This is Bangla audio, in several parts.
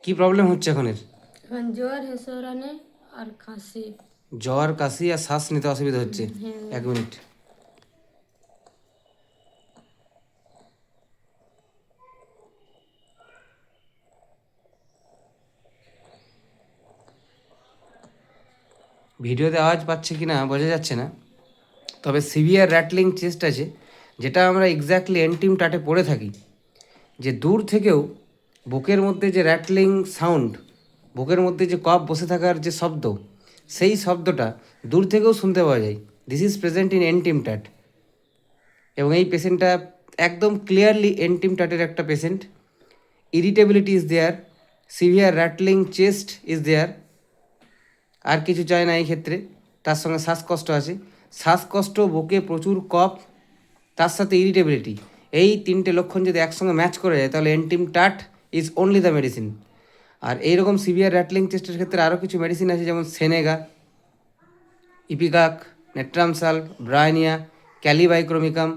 কি প্রবলেম হচ্ছে এখন এর? এখন জ্বর হেসরানে আর খাসি। জ্বর, কাশি আর শ্বাস নিতে অসুবিধা হচ্ছে। হ্যাঁ। 1 মিনিট। ভিডিওতে আওয়াজ পাচ্ছে কি না বোঝা যাচ্ছে না, তবে সিভিয়ার র্যাটলিং চেস্ট আছে, যেটা আমরা এক্স্যাক্টলি এন্টিম টাটে পড়ে থাকি, যে দূর থেকেও বুকের মধ্যে যে র্যাটলিং সাউন্ড, বুকের মধ্যে যে কফ বসে থাকার যে শব্দ, সেই শব্দটা দূর থেকেও শুনতে পাওয়া যায়। This is present in antim টাট। এবং এই পেশেন্টটা একদম ক্লিয়ারলি এন্টিম টাটের একটা পেশেন্ট। Irritability is there, severe rattling chest is there. আর কিছু চায় না এই ক্ষেত্রে। তার সঙ্গে শ্বাসকষ্ট আছে, শ্বাসকষ্ট, বুকে প্রচুর কফ, তার সাথে ইরিটেবিলিটি, এই 3টে লক্ষণ যদি একসঙ্গে ম্যাচ করে যায় তাহলে এন্টিম টাট ইজ অনলি দ্য মেডিসিন। আর এইরকম সিভিয়ার র্যাটলিং চেস্টের ক্ষেত্রে আরও কিছু মেডিসিন আছে, যেমন সেনেগা, ইপিকাক, নেট্রামসাল, ব্রায়নিয়া, ক্যালিবাইক্রোমিকাম।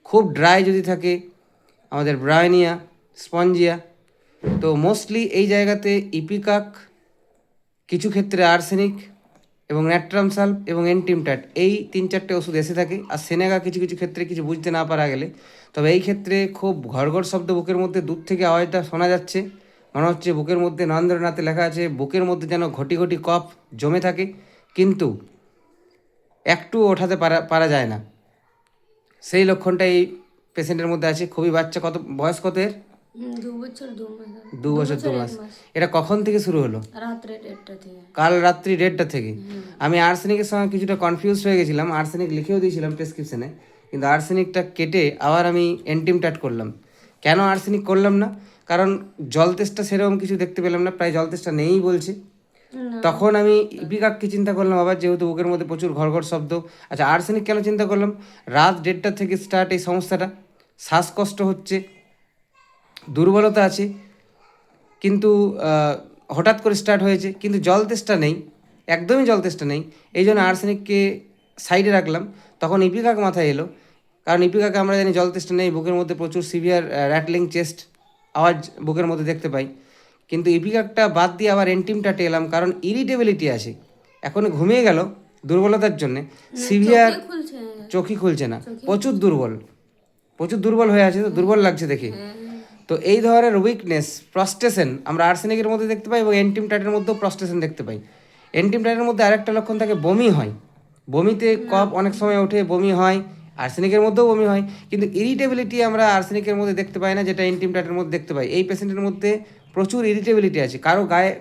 খুব ড্রাই যদি থাকে আমাদের ব্রায়নিয়া, স্পঞ্জিয়া। তো মোস্টলি এই জায়গাতে ইপিকাক, কিছু ক্ষেত্রে আর্সেনিক এবং ন্যাট্রামসাল এবং এন্টিমট্যাট, এই 3-4টে ওষুধ এসে থাকে। আর সেনেগা কিছু কিছু ক্ষেত্রে কিছু বুঝতে না পারা গেলে, তবে এই ক্ষেত্রে খুব ঘড়ঘড় শব্দ বুকের মধ্যে দূর থেকে আওয়াজটা শোনা যাচ্ছে, মনে হচ্ছে বুকের মধ্যে নরেন্দ্রনাথে লেখা আছে, বুকের মধ্যে যেন ঘটি ঘটি কফ জমে থাকে, কিন্তু একটু ওঠাতে পারা পারা যায় না। সেই লক্ষণটা এই পেশেন্টের মধ্যে আছে। খুবই বাচ্চা, কত বয়স, কত এর? 2 বছর 2 মাস। 2 বছর 2 মাস। 1 মাস। এটা কখন থেকে শুরু হলো? রাত্রে 1:30 থেকে। কাল রাত্রি 1:30টা থেকে। আমি আর্সেনিকের সঙ্গে কিছুটা কনফিউজ হয়ে গেছিলাম, আর্সেনিক লিখেও দিয়েছিলাম প্রেসক্রিপশনে, কিন্তু আর্সেনিকটা কেটে আবার আমি এন্টিমট্যাট করলাম। কেন আর্সেনিক করলাম না? কারণ জল তেষ্টা সেরকম কিছু দেখতে পেলাম না, প্রায় জল তেষ্টা নেই বলছে। তখন আমি ইপিকাককে চিন্তা করলাম আবার, যেহেতু বুকের মধ্যে প্রচুর ঘড়ঘড় শব্দ। আচ্ছা, আর্সেনিক কেন চিন্তা করলাম? রাত 1:30টা থেকে স্টার্ট এই সমস্যাটা, শ্বাসকষ্ট হচ্ছে, দুর্বলতা আছে, কিন্তু হঠাৎ করে স্টার্ট হয়েছে, কিন্তু জল তেষ্টা নেই, একদমই জল তেষ্টা নেই। এই জন্য আর্সেনিককে সাইডে রাখলাম। তখন ইপিকাক মাথায় এলো, কারণ ইপিকাকে আমরা জানি জল তেষ্টা নেই, বুকের মধ্যে প্রচুর সিভিয়ার র্যাটলিং চেস্ট আওয়াজ বুকের মধ্যে দেখতে পাই। কিন্তু ইপিকাকটা বাদ দিয়ে আবার এন্টিমটাটে এলাম, কারণ ইরিটেবিলিটি আছে, এখন ঘুমিয়ে গেল দুর্বলতার জন্যে, সিভিয়ার চোখই খুলছে না, প্রচুর দুর্বল, প্রচুর দুর্বল হয়ে আছে, তো দুর্বল লাগছে দেখে। তো এই ধরনের উইকনেস, প্রস্টেশন আমরা আর্সেনিকের মধ্যে দেখতে পাই এবং এন্টিমটাটের মধ্যেও প্রস্টেশন দেখতে পাই। এন্টিমটাটের মধ্যে আরেকটা লক্ষণ থাকে, বমি হয়, বমিতে কফ অনেক সময় ওঠে, বমি হয়, আর্সেনিকের মধ্যেও বমি হয়, কিন্তু ইরিটেবিলিটি আমরা আর্সেনিকের মধ্যে দেখতে পাই না, যেটা এন্টিমটাটের মধ্যে দেখতে পাই। এই পেশেন্টের মধ্যে প্রচুর ইরিটেবিলিটি আছে, কারো গায়ে,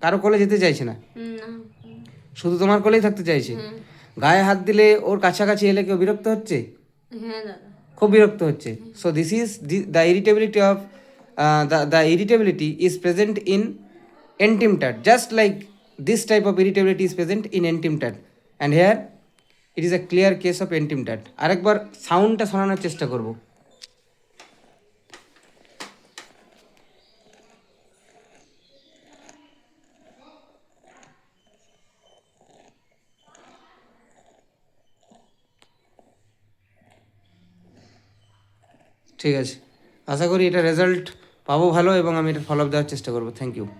কারো কোলে যেতে চাইছে না, শুধু তোমার কোলেই থাকতে চাইছে। গায়ে হাত দিলে, ওর কাছাকাছি এলে কেউ বিরক্ত হচ্ছে, খুব বিরক্ত হচ্ছে। So this is the irritability of the irritability is present in entimtat, just like this type of irritability is present in entimtat, and here it is a clear case of entimtat. আরেকবার সাউন্ডটা শোনানোর চেষ্টা করব। ঠিক আছে, আশা করি এটা রেজাল্ট পাবো ভালো, এবং আমি এটা ফলো আপ দেওয়ার চেষ্টা করবো। Thank you.